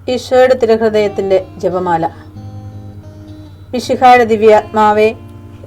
ഈശോയുടെ തിരുഹൃദയത്തിന്റെ ജപമാല. മിശിഹായുടെ ദിവ്യാത്മാവേ,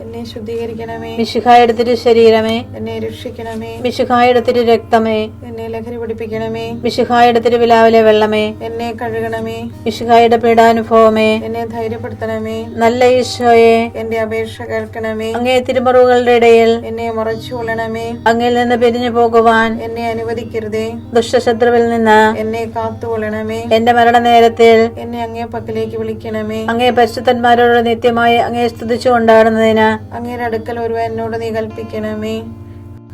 എന്നെ ശുദ്ധീകരിക്കണമേ. മിശിഹായുടെ തിരു ശരീരമേ, എന്നെ രക്ഷിക്കണമേ. മിശിഹായുടെ തിരു രക്തമേ, എന്നെ ലഹരി പിടിപ്പിക്കണമേ. മിശിഹായുടെ തിരുവിലാവിലെ വെള്ളമേ, എന്നെ കഴുകണമേ. മിശിഹായുടെ പീഡാനുഭവമേ, എന്നെ ധൈര്യപ്പെടുത്തണമേ. നല്ല ഈശോയെ, എന്റെ അപേക്ഷ കേൾക്കണമേ. അങ്ങേ തിരുമുറിവുകളുടെ ഇടയിൽ എന്നെ മറച്ചു കൊള്ളണമേ. അങ്ങിൽ നിന്ന് പിരിഞ്ഞു പോകുവാൻ എന്നെ അനുവദിക്കരുതേ. ദുഷ്ടശത്രുവിൽ നിന്ന് എന്നെ കാത്തുകൊള്ളണമേ. എന്റെ മരണനേരത്തിൽ എന്നെ അങ്ങേ പക്കലേക്ക് വിളിക്കണമേ. അങ്ങേ പരിശുദ്ധന്മാരോട് നിത്യമായി അങ്ങേ സ്തുതിച്ചു കൊണ്ടാടുന്നതിന് അങ്ങയുടെ അടുക്കൽ ഒരുവൻ എന്നോട് നീ കൽപ്പിക്കണമേ.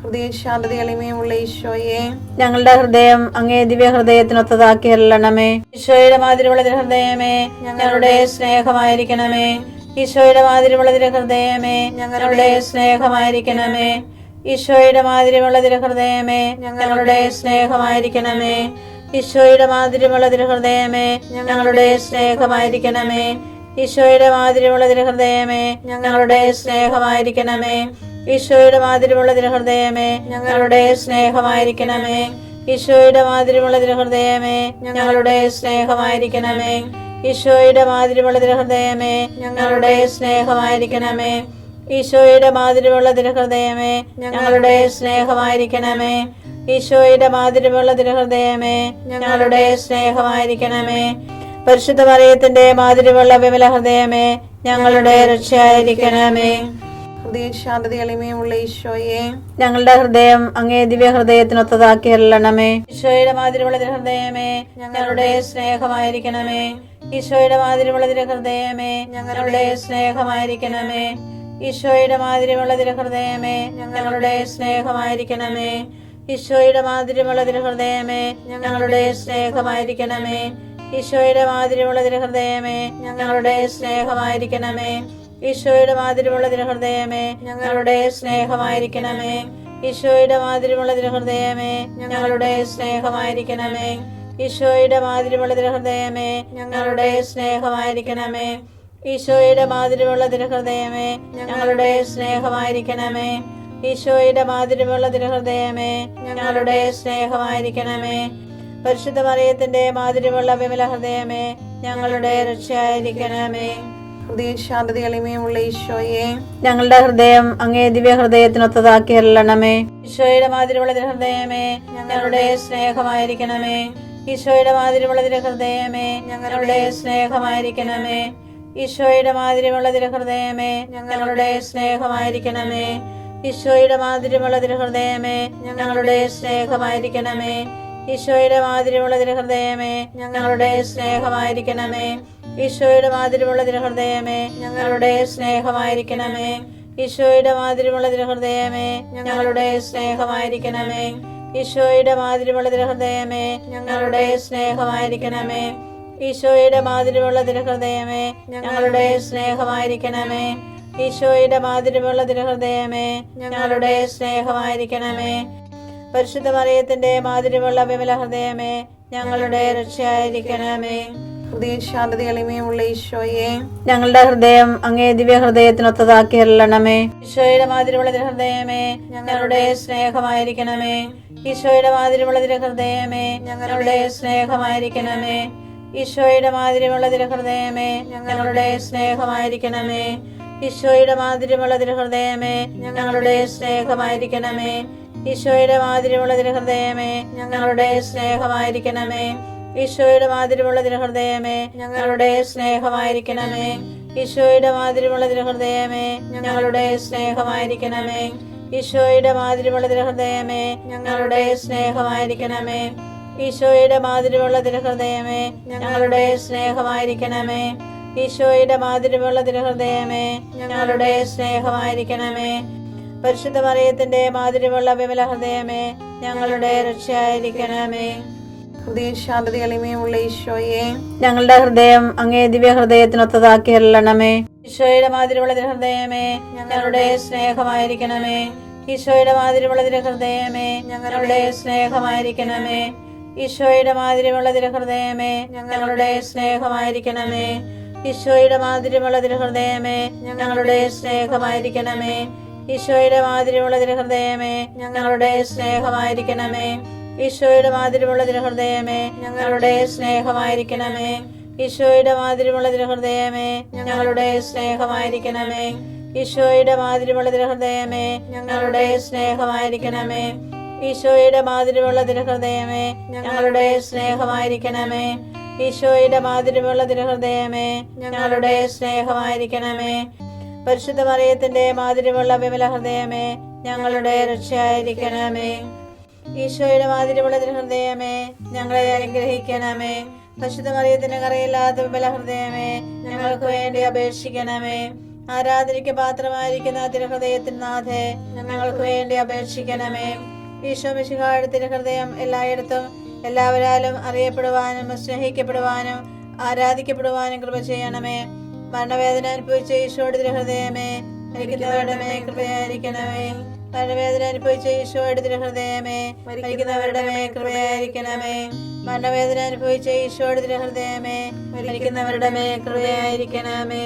ഹൃദയശാന്തത എളിമയുള്ള ഈശോയെ, ഞങ്ങളുടെ ഹൃദയം അങ്ങേ ദിവ്യ ഹൃദയത്തിനൊത്തതാക്കി അരുളണമേ. ഈശോയുടെ മാതിരിയുള്ള ഹൃദയമേ, ഞങ്ങളുടെ സ്നേഹമായിരിക്കണമേ. ഈശോയുടെ മാതിരിയുള്ള ഹൃദയമേ, ഞങ്ങളുടെ സ്നേഹമായിരിക്കണമേ. ഈശോയുടെ മാതിരിയുള്ള ഹൃദയമേ, ഞങ്ങളുടെ സ്നേഹമായിരിക്കണമേ. ഈശോയുടെ മാതിരിയുള്ള ഹൃദയമേ, ഞങ്ങളുടെ സ്നേഹമായിരിക്കണമേ. ഈശോയുടെ മാതിരിയുള്ള ഹൃദയമേ, ഞങ്ങളുടെ സ്നേഹമായിരിക്കണമേ. ഈശോയുടെ മാതിരിയുള്ള ഹൃദയമേ, ഞങ്ങളുടെ സ്നേഹമായിരിക്കണമേ. ഈശോയുടെ മാതിരിയുള്ള ഹൃദയമേ, ഞങ്ങളുടെ സ്നേഹമായിരിക്കണമേ. ഈശോയുടെ മാതിരിയുള്ള ഹൃദയമേ, ഞങ്ങളുടെ സ്നേഹമായിരിക്കണമേ. ഈശോയുടെ മാതിരിയുള്ള ഹൃദയമേ, ഞങ്ങളുടെ സ്നേഹമായിരിക്കണമേ. ഈശോയുടെ മാതിരിയുള്ള ഹൃദയമേ, ഞങ്ങളുടെ സ്നേഹമായിരിക്കണമേ. പരിശുദ്ധ മറിയത്തിന്റെ മാതിരിയുള്ള വിമല ഹൃദയമേ, ഞങ്ങളുടെ രക്ഷയായിരിക്കണമേ. ഹൃദയശാന്തത എളിമയുള്ള ഈശോയെ, ഞങ്ങളുടെ ഹൃദയം അങ്ങേ ദിവ്യ ഹൃദയത്തിനൊത്തതാക്കി അരുളണമേ. ഈശോയുടെ മാതിരിയുള്ള ഹൃദയമേ, ഞങ്ങളുടെ സ്നേഹമായിരിക്കണമേ. ഈശോയുടെ മാതിരിയുള്ള ഹൃദയമേ, ഞങ്ങളുടെ സ്നേഹമായിരിക്കണമേ. ഈശോയുടെ മാതിരിയുള്ള ഹൃദയമേ, ഞങ്ങളുടെ സ്നേഹമായിരിക്കണമേ. ഈശോയുടെ മാതിരിയുള്ള ഹൃദയമേ, ഞങ്ങളുടെ സ്നേഹമായിരിക്കണമേ. ഈശോയുടെ മാതിരിയുള്ള ഹൃദയമേ, ഞങ്ങളുടെ സ്നേഹമായിരിക്കണമേ. ഈശോയുടെ മാതിരിയുള്ള ഹൃദയമേ, ഞങ്ങളുടെ സ്നേഹമായിരിക്കണമേ. ഈശോയുടെ മാതിരിയുള്ള ഹൃദയമേ, ഞങ്ങളുടെ സ്നേഹമായിരിക്കണമേ. ഈശോയുടെ മാതിരിയുള്ള ഹൃദയമേ, ഞങ്ങളുടെ സ്നേഹമായിരിക്കണമേ. ഈശോയുടെ മാതിരിയുള്ള ഹൃദയമേ, ഞങ്ങളുടെ സ്നേഹമായിരിക്കണമേ. ഈശോയുടെ മാതിരിയുള്ള ഹൃദയമേ, ഞങ്ങളുടെ സ്നേഹമായിരിക്കണമേ. പരിശുദ്ധ മറിയത്തിന്റെ മാതിരിയുള്ള വിമല ഹൃദയമേ, ഞങ്ങളുടെ രക്ഷയായിരിക്കണമേ. ഹൃദയശാന്തത എളിമയുള്ള ഈശോയെ, ഞങ്ങളുടെ ഹൃദയം അങ്ങേ ദിവ്യ ഹൃദയത്തിനൊത്തതാക്കി അരുളണമേ. ഈശോയുടെ മാതിരിയുള്ള ഹൃദയമേ, ഞങ്ങളുടെ സ്നേഹമായിരിക്കണമേ. ഈശോയുടെ മാതിരിയുള്ള ഹൃദയമേ, ഞങ്ങളുടെ സ്നേഹമായിരിക്കണമേ. ഈശോയുടെ മാതിരിയുള്ള ഹൃദയമേ, ഞങ്ങളുടെ സ്നേഹമായിരിക്കണമേ. ഈശോയുടെ മാതിരിയുള്ള ഹൃദയമേ, ഞങ്ങളുടെ സ്നേഹമായിരിക്കണമേ. ഈശോയുടെ മാതിരിയുള്ള ഹൃദയമേ, ഞങ്ങളുടെ സ്നേഹമായിരിക്കണമേ. ഈശോയുടെ മാതിരിയുള്ള ഹൃദയമേ, ഞങ്ങളുടെ സ്നേഹമായിരിക്കണമേ. ഈശോയുടെ മാതിരിയുള്ള ഹൃദയമേ, ഞങ്ങളുടെ സ്നേഹമായിരിക്കണമേ. ഈശോയുടെ മാതിരിയുള്ള ഹൃദയമേ, ഞങ്ങളുടെ സ്നേഹമായിരിക്കണമേ. ഈശോയുടെ മാതിരിയുള്ള ഹൃദയമേ, ഞങ്ങളുടെ സ്നേഹമായിരിക്കണമേ. ഈശോയുടെ മാതിരിയുള്ള ഹൃദയമേ, ഞങ്ങളുടെ സ്നേഹമായിരിക്കണമേ. പരിശുദ്ധ മറിയത്തിന്റെ മാതിരിയുള്ള വിമല ഹൃദയമേ, ഞങ്ങളുടെ രക്ഷയായിരിക്കണമേ. ഹൃദയശാന്തത എളിമയുള്ള ഈശോയെ, ഞങ്ങളുടെ ഹൃദയം അങ്ങേ ദിവ്യ ഹൃദയത്തിനൊത്തതാക്കി അരുളണമേ. ഈശോയുടെ മാതിരിയുള്ള ഹൃദയമേ, ഞങ്ങളുടെ സ്നേഹമായിരിക്കണമേ. ഈശോയുടെ മാതിരിയുള്ള ഹൃദയമേ, ഞങ്ങളുടെ സ്നേഹമായിരിക്കണമേ. ഈശോയുടെ മാതിരിയുള്ള ഹൃദയമേ, ഞങ്ങളുടെ സ്നേഹമായിരിക്കണമേ. ഈശോയുടെ മാതിരിയുള്ള ഹൃദയമേ, ഞങ്ങളുടെ സ്നേഹമായിരിക്കണമേ. ഈശോയുടെ മാതിരിയുള്ള ഹൃദയമേ, ഞങ്ങളുടെ സ്നേഹമായിരിക്കണമേ. ഈശോയുടെ മാതിരിയുള്ള ഹൃദയമേ, ഞങ്ങളുടെ സ്നേഹമായിരിക്കണമേ. ഈശോയുടെ മാതിരിയുള്ള ഹൃദയമേ, ഞങ്ങളുടെ സ്നേഹമായിരിക്കണമേ. ഈശോയുടെ മാതിരിയുള്ള ഹൃദയമേ, ഞങ്ങളുടെ സ്നേഹമായിരിക്കണമേ. ഈശോയുടെ മാതിരിയുള്ള ഹൃദയമേ, ഞങ്ങളുടെ സ്നേഹമായിരിക്കണമേ. ഈശോയുടെ മാതിരിയുള്ള ഹൃദയമേ, ഞങ്ങളുടെ സ്നേഹമായിരിക്കണമേ. പരിശുദ്ധ മറിയത്തിന്റെ മാതിരിയുള്ള വിമല ഹൃദയമേ, ഞങ്ങളുടെ രക്ഷയായിരിക്കണമേ. ഹൃദയശാന്തത എളിമയുള്ള ഈശോയെ, ഞങ്ങളുടെ ഹൃദയം അങ്ങേ ദിവ്യ ഹൃദയത്തിനൊത്തതാക്കി അരുളണമേ. ഈശോയുടെ മാതിരിയുള്ള ഹൃദയമേ, ഞങ്ങളുടെ സ്നേഹമായിരിക്കണമേ. ഈശോയുടെ മാതിരിയുള്ള ഹൃദയമേ, ഞങ്ങളുടെ സ്നേഹമായിരിക്കണമേ. ഈശോയുടെ മാതിരിയുള്ള ഹൃദയമേ, ഞങ്ങളുടെ സ്നേഹമായിരിക്കണമേ. ഈശോയുടെ മാതിരിയുള്ള ഹൃദയമേ, ഞങ്ങളുടെ സ്നേഹമായിരിക്കണമേ. ഈശോയുടെ മാതിരിയുള്ള ഹൃദയമേ, ഞങ്ങളുടെ സ്നേഹമായിരിക്കണമേ. ഈശോയുടെ മാതിരിയുള്ള തിരുഹൃദയമേ ഞങ്ങളുടെ സ്നേഹമായിരിക്കണമേ. ഈശോയുടെ മാതിരിയുള്ള തിരുഹൃദയമേ ഞങ്ങളുടെ സ്നേഹമായിരിക്കണമേ. ഈശോയുടെ മാതിരിയുള്ള തിരുഹൃദയമേ ഞങ്ങളുടെ സ്നേഹമായിരിക്കണമേ. ഈശോയുടെ മാതിരിയുള്ള തിരുഹൃദയമേ ഞങ്ങളുടെ സ്നേഹമായിരിക്കണമേ. ഈശോയുടെ മാതിരിയുള്ള തിരുഹൃദയമേ ഞങ്ങളുടെ സ്നേഹമായിരിക്കണമേ. പരിശുദ്ധ മറിയത്തിന്റെ മാതിരിയുള്ള വിമല ഹൃദയമേ ഞങ്ങളുടെ രക്ഷയായിരിക്കണമേ. ഈശോയുടെ മാതിരിയുള്ള തിരുഹൃദയമേ ഞങ്ങളെ അനുഗ്രഹിക്കണമേ. പരിശുദ്ധ മറിയത്തിന്റെ കറയില്ലാത്ത വിമല ഹൃദയമേ ഞങ്ങൾക്ക് വേണ്ടി അപേക്ഷിക്കണമേ. ആരാധനയ്ക്ക് പാത്രമായിരിക്കുന്ന തിരുഹൃദയത്തിന് നാഥേ ഞങ്ങൾക്ക് വേണ്ടി അപേക്ഷിക്കണമേ. ഈശോ മിശിഹായുടെ തിരുഹൃദയം എല്ലായിടത്തും എല്ലാവരാലും അറിയപ്പെടുവാനും സ്നേഹിക്കപ്പെടുവാനും ആരാധിക്കപ്പെടുവാനും കൃപ ചെയ്യണമേ. മരണവേദന അനുഭവിച്ച ഈശോയുടെ തിരുഹൃദയമേ മരിക്കുന്നവരുടെ മേൽ കൃപയായിരിക്കണമേ. മരണവേദന അനുഭവിച്ച ഈശോയുടെ തിരുഹൃദയമേ മരിക്കുന്നവരുടെ മേൽ കൃപയായിരിക്കണമേ. മരണവേദന അനുഭവിച്ച ഈശോയുടെ തിരുഹൃദയമേ മരിക്കുന്നവരുടെ മേൽ കൃപയായിരിക്കണമേ.